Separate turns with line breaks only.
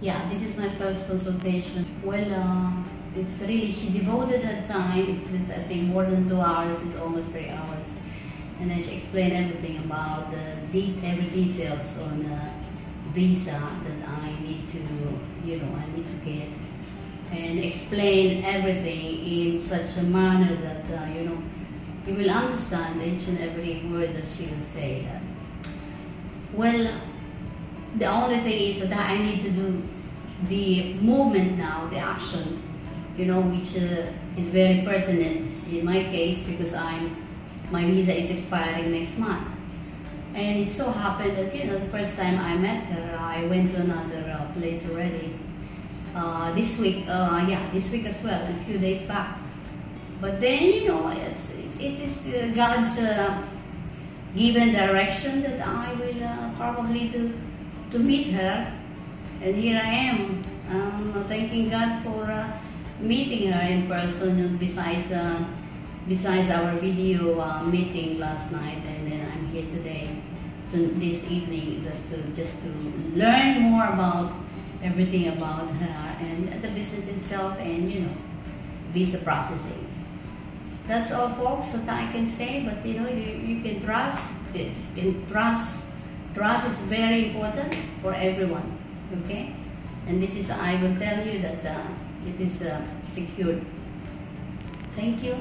Yeah, this is my first consultation. Well, it's really, she devoted her time. It's I think more than 2 hours. It's almost 3 hours. And then she explained everything about every details on visa that I need to, I need to get. And explain everything in such a manner that, you will understand each and every word that she will say. That, well, the only thing is that I need to do the movement now, the action, which is very pertinent in my case because my visa is expiring next month. And it so happened that, the first time I met her, I went to another place already. This week, this week as well, a few days back. But then, it is God's given direction that I will probably do to meet her. And here I am, thanking God for meeting her in person besides our video meeting last night. And then I'm here today, this evening, just to learn more about everything about her and the business itself and, visa processing. That's all, folks, that I can say. But you can trust. Trust is very important for everyone. Okay, and this is, I will tell you that it is secured. Thank you.